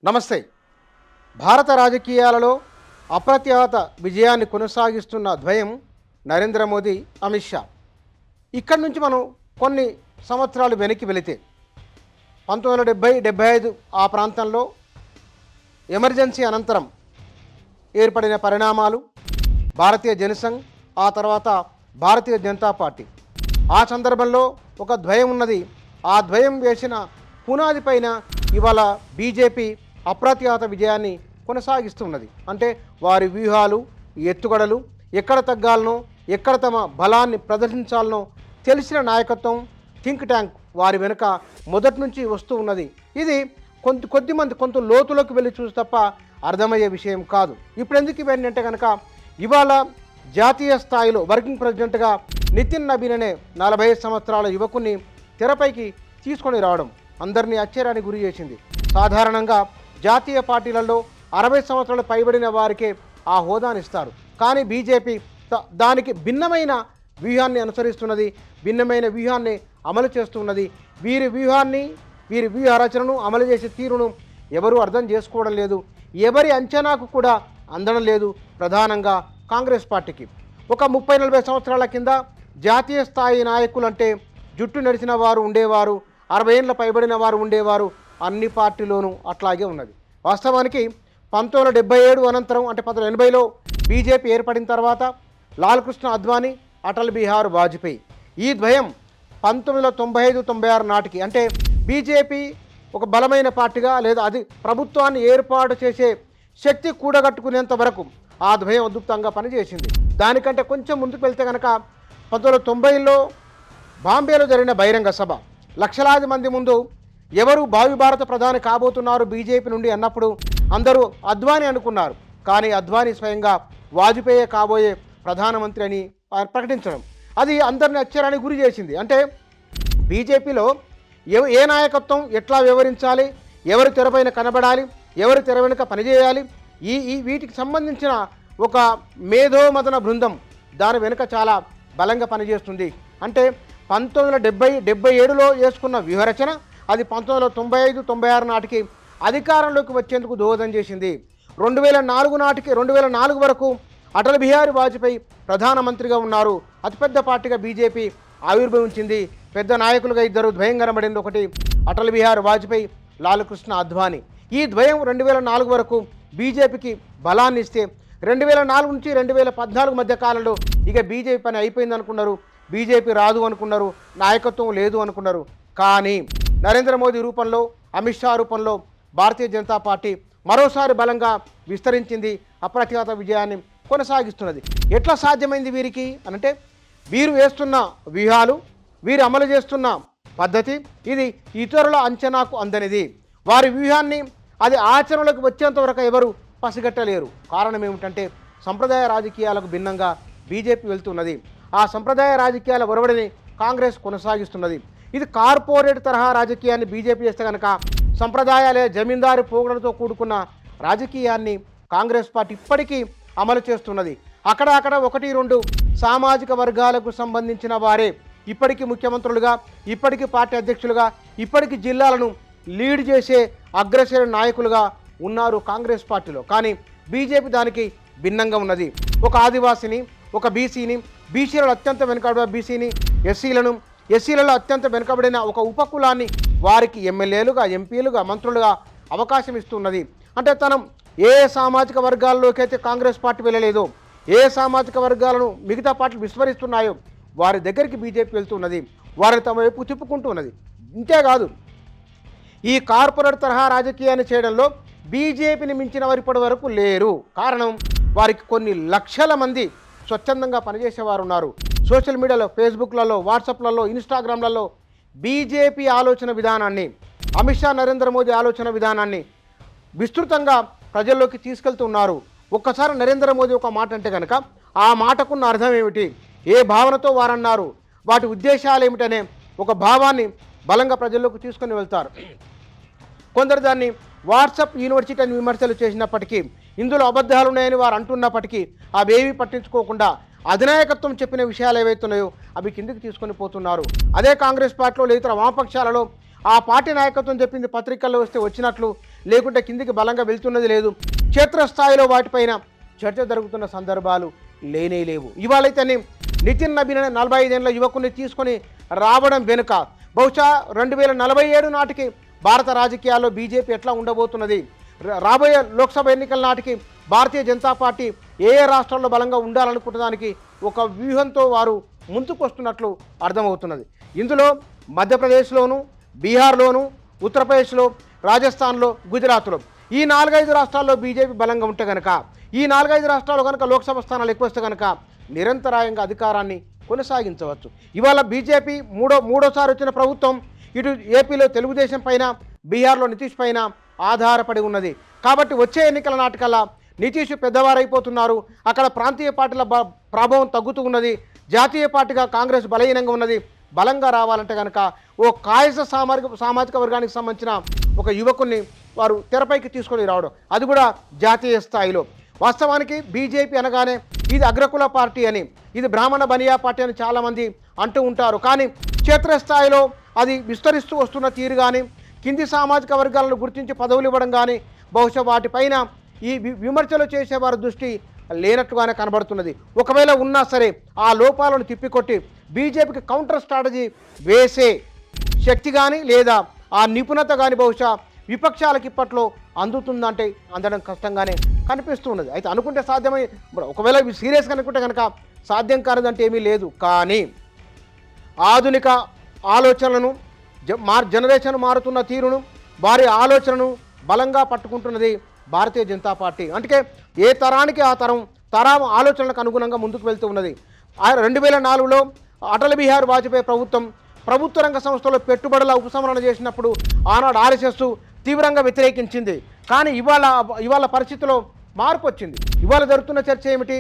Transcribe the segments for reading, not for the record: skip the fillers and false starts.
నమస్తే. భారత రాజకీయాలలో అప్రతిహత విజయాన్ని కొనసాగిస్తున్న ద్వయం నరేంద్ర మోదీ, అమిత్ షా. ఇక్కడి నుంచి మనం కొన్ని సంవత్సరాలు వెనక్కి వెళితే 1970-75 ఆ ప్రాంతంలో ఎమర్జెన్సీ అనంతరం ఏర్పడిన పరిణామాలు, భారతీయ జనసంఘ్, ఆ తర్వాత భారతీయ జనతా పార్టీ. ఆ సందర్భంలో ఒక ద్వయం ఉన్నది. ఆ ద్వయం వేసిన పునాది పైన ఇవాళ బీజేపీ అప్రతిహత విజయాన్ని కొనసాగిస్తున్నది. అంటే వారి వ్యూహాలు, ఎత్తుగడలు, ఎక్కడ తగ్గాలనో, ఎక్కడ తమ బలాన్ని ప్రదర్శించాలనో తెలిసిన నాయకత్వం, థింక్ ట్యాంక్ వారి వెనుక మొదటి నుంచి వస్తూ ఉన్నది. ఇది కొద్దిమంది కొంత లోతులోకి వెళ్ళి చూసి తప్ప అర్థమయ్యే విషయం కాదు. ఇప్పుడు ఎందుకు ఇవన్నీ అంటే కనుక ఇవాళ జాతీయ స్థాయిలో వర్కింగ్ ప్రెసిడెంట్గా నితిన్ నబీన్ అనే 45 సంవత్సరాల యువకుని తెరపైకి తీసుకొని రావడం అందరినీ ఆశ్చర్యానికి గురి చేసింది. సాధారణంగా జాతీయ పార్టీలలో 60 సంవత్సరాలు పైబడిన వారికే ఆ హోదానిస్తారు. కానీ బీజేపీ దానికి భిన్నమైన వ్యూహాన్ని అనుసరిస్తున్నది, భిన్నమైన వ్యూహాన్ని అమలు చేస్తున్నది. వీరి వ్యూహ రచనను అమలు చేసే తీరును ఎవరూ అర్థం చేసుకోవడం లేదు, ఎవరి అంచనాకు కూడా అందడం లేదు. ప్రధానంగా కాంగ్రెస్ పార్టీకి ఒక 30-40 సంవత్సరాల కింద జాతీయ స్థాయి నాయకులు అంటే జుట్టు నడిచిన వారు ఉండేవారు, 60 ఏళ్ళ పైబడిన వారు ఉండేవారు. అన్ని పార్టీలోనూ అట్లాగే ఉన్నది. వాస్తవానికి 1977 అనంతరం అంటే 1980లో బీజేపీ ఏర్పడిన తర్వాత లాల్ కృష్ణ అద్వానీ, అటల్ బిహారీ వాజ్పేయి ఈ ద్వయం 1995-96 నాటికి అంటే బీజేపీ ఒక బలమైన పార్టీగా లేదా అది ప్రభుత్వాన్ని ఏర్పాటు చేసే శక్తి కూడగట్టుకునేంత వరకు ఆ ద్వయం అద్భుతంగా పనిచేసింది. దానికంటే కొంచెం ముందుకు వెళ్తే కనుక 1990లో బాంబేలో జరిగిన బహిరంగ సభ లక్షలాది మంది ముందు ఎవరు భావి భారత ప్రధాని కాబోతున్నారు బీజేపీ నుండి అన్నప్పుడు అందరూ అద్వానీ అనుకున్నారు. కానీ అద్వానీ స్వయంగా వాజ్పేయి కాబోయే ప్రధానమంత్రి అని ప్రకటించడం అది అందరిని ఆశ్చర్యానికి గురి చేసింది. అంటే బీజేపీలో ఏ నాయకత్వం ఎట్లా వ్యవహరించాలి, ఎవరు తెరపైన కనబడాలి, ఎవరు తెర వెనుక పనిచేయాలి, ఈ వీటికి సంబంధించిన ఒక మేధోమథన బృందం దాని వెనుక చాలా బలంగా పనిచేస్తుంది. అంటే 1970-77లో వేసుకున్న వ్యూహరచన అది 1995-96 నాటికి అధికారంలోకి వచ్చేందుకు దోహదం చేసింది. 2004 వరకు అటల్ బిహారీ వాజ్పేయి ప్రధానమంత్రిగా ఉన్నారు. అతిపెద్ద పార్టీగా బీజేపీ ఆవిర్భవించింది. పెద్ద నాయకులుగా ఇద్దరు ద్వయం కనబడింది. ఒకటి అటల్ బిహారీ వాజ్పేయి, లాల్ కృష్ణ అద్వానీ. ఈ ద్వయం 2004 వరకు బీజేపీకి బలాన్ని ఇస్తే 2004 నుంచి 2014 మధ్య కాలంలో ఇక బీజేపీ పని అయిపోయింది అనుకున్నారు, బీజేపీ రాదు అనుకున్నారు, నాయకత్వం లేదు అనుకున్నారు. కానీ నరేంద్ర మోదీ రూపంలో, అమిత్ షా రూపంలో భారతీయ జనతా పార్టీ మరోసారి బలంగా విస్తరించింది, అప్రతిహత విజయాన్ని కొనసాగిస్తున్నది. ఎట్లా సాధ్యమైంది వీరికి అనంటే వీరు వేస్తున్న వ్యూహాలు, వీరు అమలు చేస్తున్న పద్ధతి ఇది ఇతరుల అంచనాకు అందనిది. వారి వ్యూహాన్ని అది ఆచరణలోకి వచ్చేంత వరకు ఎవరు పసిగట్టలేరు. కారణం ఏమిటంటే సంప్రదాయ రాజకీయాలకు భిన్నంగా బీజేపీ వెళ్తున్నది. ఆ సంప్రదాయ రాజకీయాల ఒరవడిని కాంగ్రెస్ కొనసాగిస్తున్నది. ఇది కార్పొరేట్ తరహా రాజకీయాన్ని బీజేపీ చేస్తే కనుక సంప్రదాయాలే జమీందారు పోగడలతో కూడుకున్న రాజకీయాన్ని కాంగ్రెస్ పార్టీ ఇప్పటికీ అమలు చేస్తున్నది. అక్కడ 1-2 సామాజిక వర్గాలకు సంబంధించిన వారే ఇప్పటికీ ముఖ్యమంత్రులుగా, ఇప్పటికీ పార్టీ అధ్యక్షులుగా, ఇప్పటికీ జిల్లాలను లీడ్ చేసే అగ్రశ్రేణి నాయకులుగా ఉన్నారు కాంగ్రెస్ పార్టీలో. కానీ బీజేపీ దానికి భిన్నంగా ఉన్నది. ఒక ఆదివాసిని, ఒక బీసీని, బీసీలలో అత్యంత వెనుకబడిన బీసీని, ఎస్సీలలో అత్యంత వెనుకబడిన ఒక ఉపకులాన్ని వారికి ఎమ్మెల్యేలుగా, ఎంపీలుగా, మంత్రులుగా అవకాశం ఇస్తున్నది. అంటే తనం ఏ సామాజిక వర్గాల్లోకి అయితే కాంగ్రెస్ పార్టీ వెళ్ళలేదో, ఏ సామాజిక వర్గాలను మిగతా పార్టీలు విస్మరిస్తున్నాయో వారి దగ్గరికి బీజేపీ వెళ్తున్నది, వారిని తమ వైపు తిప్పుకుంటున్నది. ఇంతేకాదు ఈ కార్పొరేట్ తరహా రాజకీయాన్ని చేయడంలో బీజేపీని మించిన వారు ఇప్పటి వరకు లేరు. కారణం వారికి కొన్ని లక్షల మంది స్వచ్ఛందంగా పనిచేసేవారు ఉన్నారు. సోషల్ మీడియాలో, ఫేస్బుక్లలో, వాట్సాప్లలో, ఇన్స్టాగ్రామ్లలో బీజేపీ ఆలోచన విధానాన్ని, అమిత్ షా, నరేంద్ర మోదీ ఆలోచన విధానాన్ని విస్తృతంగా ప్రజల్లోకి తీసుకెళ్తున్నారు. ఒక్కసారి నరేంద్ర మోదీ ఒక మాట అంటే కనుక ఆ మాటకున్న అర్థం ఏమిటి, ఏ భావనతో వారన్నారు, వాటి ఉద్దేశాలు ఏమిటనే ఒక భావాన్ని బలంగా ప్రజల్లోకి తీసుకొని వెళ్తారు. కొందరు దాన్ని వాట్సాప్ యూనివర్సిటీ అని విమర్శలు చేసినప్పటికీ, ఇందులో అబద్ధాలు ఉన్నాయని వారు అంటున్నప్పటికీ అవేవి పట్టించుకోకుండా అధినాయకత్వం చెప్పిన విషయాలు ఏవైతున్నాయో అవి కిందికి తీసుకొని పోతున్నారు. అదే కాంగ్రెస్ పార్టీలో లేదా వామపక్షాలలో ఆ పార్టీ నాయకత్వం చెప్పింది పత్రికల్లో వస్తే వచ్చినట్లు, లేకుంటే కిందికి బలంగా వెళ్తున్నది లేదు. క్షేత్రస్థాయిలో వాటిపైన చర్చ జరుగుతున్న సందర్భాలు లేనే లేవు. ఇవాళైతేనే నితిన్ నబీన్ అనే 45 ఏళ్ల యువకుని తీసుకొని రావడం వెనుక బహుశా 2047 నాటికి భారత రాజకీయాల్లో బీజేపీ ఎట్లా ఉండబోతున్నది, రాబోయే లోక్సభ ఎన్నికల నాటికి భారతీయ జనతా పార్టీ ఏ ఏ రాష్ట్రాల్లో బలంగా ఉండాలనుకుంటున్నానికి ఒక వ్యూహంతో వారు ముందుకు వస్తున్నట్లు అర్థమవుతున్నది. ఇందులో మధ్యప్రదేశ్లోను, బీహార్లోను, ఉత్తరప్రదేశ్లో, రాజస్థాన్లో, గుజరాత్లో ఈ 4-5 రాష్ట్రాల్లో బీజేపీ బలంగా ఉంటే కనుక, ఈ 4-5 రాష్ట్రాల్లో కనుక లోక్సభ స్థానాలు ఎక్కువ వస్తే కనుక నిరంతరాయంగా అధికారాన్ని కొనసాగించవచ్చు. ఇవాళ బీజేపీ మూడోసారి వచ్చిన ప్రభుత్వం ఇటు ఏపీలో తెలుగుదేశం పైన, బీహార్లో నితీష్ పైన ఆధారపడి ఉన్నది. కాబట్టి వచ్చే ఎన్నికల నాటికల్లా నితీష్ పెద్దవారైపోతున్నారు. అక్కడ ప్రాంతీయ పార్టీల ప్రభావం తగ్గుతూ ఉన్నది. జాతీయ పార్టీగా కాంగ్రెస్ బలహీనంగా ఉన్నది. బలంగా రావాలంటే కనుక ఓ కాయస సామాజిక వర్గానికి సంబంధించిన ఒక యువకుల్ని వారు తెరపైకి తీసుకొని రావడం, అది కూడా జాతీయ స్థాయిలో. వాస్తవానికి బీజేపీ అనగానే ఇది అగ్రకుల పార్టీ అని, ఇది బ్రాహ్మణ బనియా పార్టీ అని చాలామంది అంటూ ఉంటారు. కానీ క్షేత్రస్థాయిలో అది విస్తరిస్తూ వస్తున్న తీరు కానీ, కింది సామాజిక వర్గాలను గుర్తించి పదవులు ఇవ్వడం కానీ బహుశా వాటిపైన ఈ విమర్శలు చేసేవారి దృష్టి లేనట్టుగానే కనబడుతున్నది. ఒకవేళ ఉన్నా సరే ఆ లోపాలను తిప్పికొట్టి బీజేపీకి కౌంటర్ స్ట్రాటజీ వేసే శక్తి కానీ లేదా ఆ నిపుణత కానీ బహుశా విపక్షాలకు ఇప్పట్లో అందుతుందంటే అందడం కష్టంగానే కనిపిస్తున్నది. అయితే అనుకుంటే సాధ్యమై, ఒకవేళ సీరియస్గా అనుకుంటే కనుక సాధ్యం కానిదంటే ఏమీ లేదు. కానీ ఆధునిక ఆలోచనలను జనరేషన్ మారుతున్న తీరును, వారి ఆలోచనను బలంగా పట్టుకుంటున్నది భారతీయ జనతా పార్టీ. అంటే ఏ తరానికి ఆ తరం ఆలోచనలకు అనుగుణంగా ముందుకు వెళ్తూ ఉన్నది. 2004లో అటల్ బిహారీ వాజ్పేయి ప్రభుత్వ రంగ సంస్థలో పెట్టుబడుల ఉపసంహరణ చేసినప్పుడు ఆనాడు ఆర్ఎస్ఎస్ తీవ్రంగా వ్యతిరేకించింది. కానీ ఇవాళ పరిస్థితిలో మార్పు వచ్చింది. ఇవాళ జరుగుతున్న చర్చ ఏమిటి?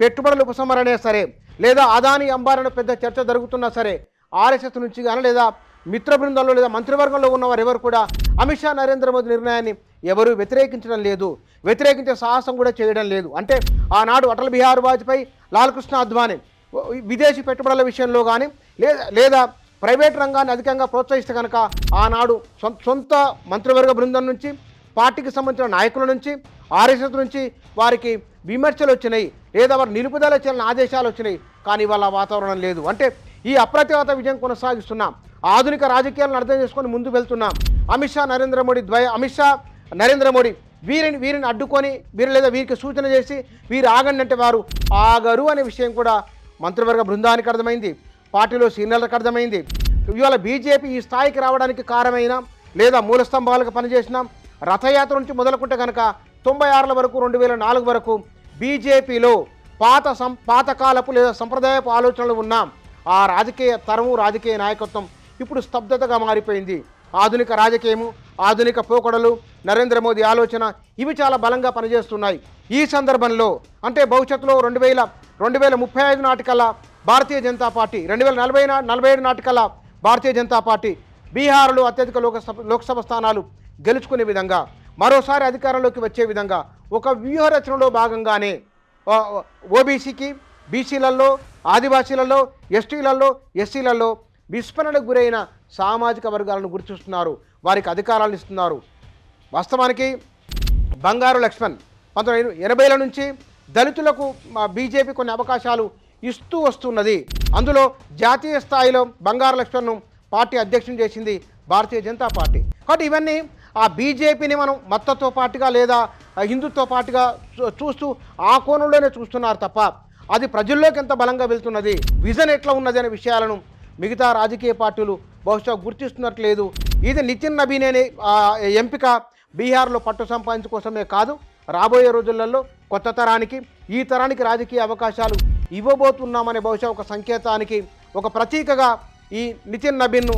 పెట్టుబడుల ఉపసంహరణే సరే, లేదా అదానీ అంబానీ పెద్ద చర్చ జరుగుతున్నా సరే, ఆర్ఎస్ఎస్ నుంచి కానీ లేదా మిత్ర బృందాల్లో లేదా మంత్రివర్గంలో ఉన్నవారు ఎవరు కూడా అమిత్ షా, నరేంద్ర మోదీ నిర్ణయాన్ని ఎవరు వ్యతిరేకించడం లేదు, వ్యతిరేకించే సాహసం కూడా చేయడం లేదు. అంటే ఆనాడు అటల్ బిహారీ వాజ్పేయి, లాల్ కృష్ణ అద్వానీ విదేశీ పెట్టుబడుల విషయంలో కానీ లేదా ప్రైవేట్ రంగాన్ని అధికంగా ప్రోత్సహిస్తే కనుక ఆనాడు సొంత మంత్రివర్గ బృందం నుంచి, పార్టీకి సంబంధించిన నాయకుల నుంచి, ఆర్ఎస్ఎస్ నుంచి వారికి విమర్శలు వచ్చినాయి, లేదా వారు నిలుపుదల చేయాలని ఆదేశాలు వచ్చినాయి. కానీ వాళ్ళ వాతావరణం లేదు. అంటే ఈ అప్రతిహత విజయం కొనసాగిస్తున్నాం. ఆధునిక రాజకీయాలను అర్థం చేసుకొని ముందు వెళ్తున్నాం. అమిత్ షా, నరేంద్ర మోడీ వీరిని అడ్డుకొని వీరికి సూచన చేసి వీరు ఆగండి అంటే వారు ఆగరు అనే విషయం కూడా మంత్రివర్గ బృందానికి అర్థమైంది, పార్టీలో సీనియర్లకు అర్థమైంది. ఇవాళ బీజేపీ ఈ స్థాయికి రావడానికి కారణమైన లేదా మూల స్తంభాలకు పనిచేసిన రథయాత్ర నుంచి మొదలుకుంటే కనుక 96 వరకు 2004 వరకు బీజేపీలో పాతకాలపు లేదా సంప్రదాయపు ఆలోచనలు ఉన్నాం. ఆ రాజకీయ నాయకత్వం ఇప్పుడు స్తబ్దతగా మారిపోయింది. ఆధునిక రాజకీయము, ఆధునిక పోకడలు, నరేంద్ర మోదీ ఆలోచన ఇవి చాలా బలంగా పనిచేస్తున్నాయి. ఈ సందర్భంలో అంటే భవిష్యత్తులో 2035 నాటికల్లా భారతీయ జనతా పార్టీ, 2047 నాటికల్లా భారతీయ జనతా పార్టీ బీహార్లో అత్యధిక లోక్సభ స్థానాలు గెలుచుకునే విధంగా, మరోసారి అధికారంలోకి వచ్చే విధంగా ఒక వ్యూహరచనలో భాగంగానే ఓబీసీకి, బీసీలలో, ఆదివాసీలలో, ఎస్సీలలో విస్మరణకు గురైన సామాజిక వర్గాలను గుర్తిస్తున్నారు, వారికి అధికారాలను ఇస్తున్నారు. వాస్తవానికి బంగారు లక్ష్మణ్ 1980ల నుంచి దళితులకు బీజేపీ కొన్ని అవకాశాలు ఇస్తూ వస్తున్నది. అందులో జాతీయ స్థాయిలో బంగారు లక్ష్మణ్ను పార్టీ అధ్యక్షుని చేసింది భారతీయ జనతా పార్టీ. కాబట్టి ఇవన్నీ ఆ బీజేపీని మనం మత్తతో పార్టీగా లేదా హిందుత్వ పార్టీగా చూస్తూ ఆ కోణంలోనే చూస్తున్నారు తప్ప అది ప్రజల్లోకి ఎంత బలంగా వెళ్తున్నది, విజన్ ఎట్లా ఉన్నది అనే విషయాలను మిగతా రాజకీయ పార్టీలు బహుశా గుర్తిస్తున్నట్లేదు. ఇది నితిన్ నబీన్ అనే ఎంపిక బీహార్లో పట్టు సంపాదించుకోసమే కాదు, రాబోయే రోజులలో కొత్త తరానికి, ఈ తరానికి రాజకీయ అవకాశాలు ఇవ్వబోతున్నామనే బహుశా ఒక సంకేతానికి, ఒక ప్రతీకగా ఈ నితిన్ నబీన్ను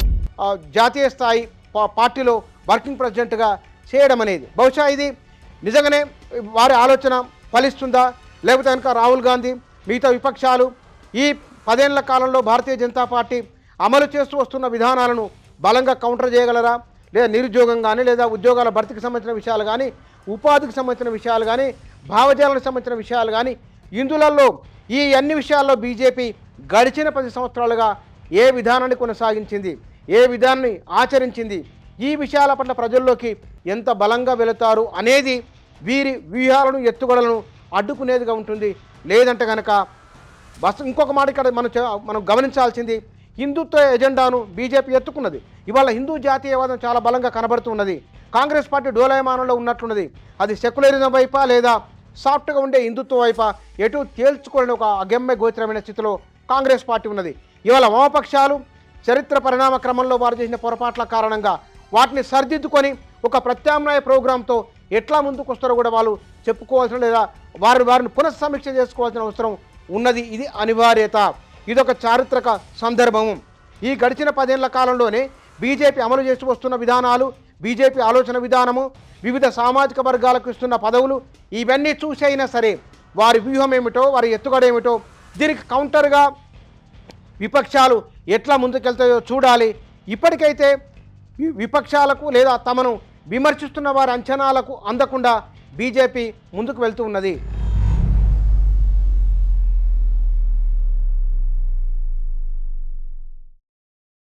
జాతీయ స్థాయి పార్టీలో వర్కింగ్ ప్రెసిడెంట్గా చేయడం అనేది బహుశా ఇది నిజంగానే వారి ఆలోచన ఫలిస్తుందా, లేకపోతే కనుక రాహుల్ గాంధీ మిగతా విపక్షాలు ఈ 10 ఏళ్ల కాలంలో భారతీయ జనతా పార్టీ అమలు చేస్తూ వస్తున్న విధానాలను బలంగా కౌంటర్ చేయగలరా, లేదా నిరుద్యోగం కానీ, లేదా ఉద్యోగాల భర్తీకి సంబంధించిన విషయాలు కానీ, ఉపాధికి సంబంధించిన విషయాలు కానీ, భావజాలకు సంబంధించిన విషయాలు కానీ, ఇందులలో ఈ అన్ని విషయాల్లో బీజేపీ గడిచిన 10 సంవత్సరాలుగా ఏ విధానాన్ని కొనసాగించింది, ఏ విధానాన్ని ఆచరించింది, ఈ విషయాల పట్ల ప్రజల్లోకి ఎంత బలంగా వెళుతారు అనేది వీరి వ్యూహాలను ఎత్తుగడలను అడ్డుకునేదిగా ఉంటుంది. లేదంటే కనుక ఇంకొక మాట ఇక్కడ మనం గమనించాల్సింది, హిందుత్వ ఎజెండాను బీజేపీ ఎత్తుకున్నది. ఇవాళ హిందూ జాతీయవాదం చాలా బలంగా కనబడుతున్నది. కాంగ్రెస్ పార్టీ డోలాయమానంలో ఉన్నట్లున్నది. అది సెక్యులరిజం వైపా లేదా సాఫ్ట్గా ఉండే హిందుత్వ వైపా ఎటు తేల్చుకోలేని ఒక అగమ్య గోచరమైన స్థితిలో కాంగ్రెస్ పార్టీ ఉన్నది. ఇవాళ వామపక్షాలు చరిత్ర పరిణామ క్రమంలో వారు చేసిన పొరపాట్ల కారణంగా వాటిని సరిదిద్దుకొని ఒక ప్రత్యామ్నాయ ప్రోగ్రాంతో ఎట్లా ముందుకు వస్తారో కూడా వాళ్ళు చెప్పుకోవాల్సిన లేదా వారిని పునఃసమీక్ష చేసుకోవాల్సిన అవసరం ఉన్నది. ఇది అనివార్యత. ఇదొక చారిత్రక సందర్భము. ఈ గడిచిన 10 ఏళ్ల కాలంలోనే బీజేపీ అమలు చేసి వస్తున్న విధానాలు, బీజేపీ ఆలోచన విధానము, వివిధ సామాజిక వర్గాలకు ఇస్తున్న పదవులు ఇవన్నీ చూసైనా సరే వారి వ్యూహం ఏమిటో, వారి ఎత్తుగడ ఏమిటో, దీనికి కౌంటర్గా విపక్షాలు ఎట్లా ముందుకెళ్తాయో చూడాలి. ఇప్పటికైతే విపక్షాలకు లేదా తమను విమర్శిస్తున్న వారి అంచనాలకు అందకుండా బీజేపీ ముందుకు వెళ్తూ ఉన్నది.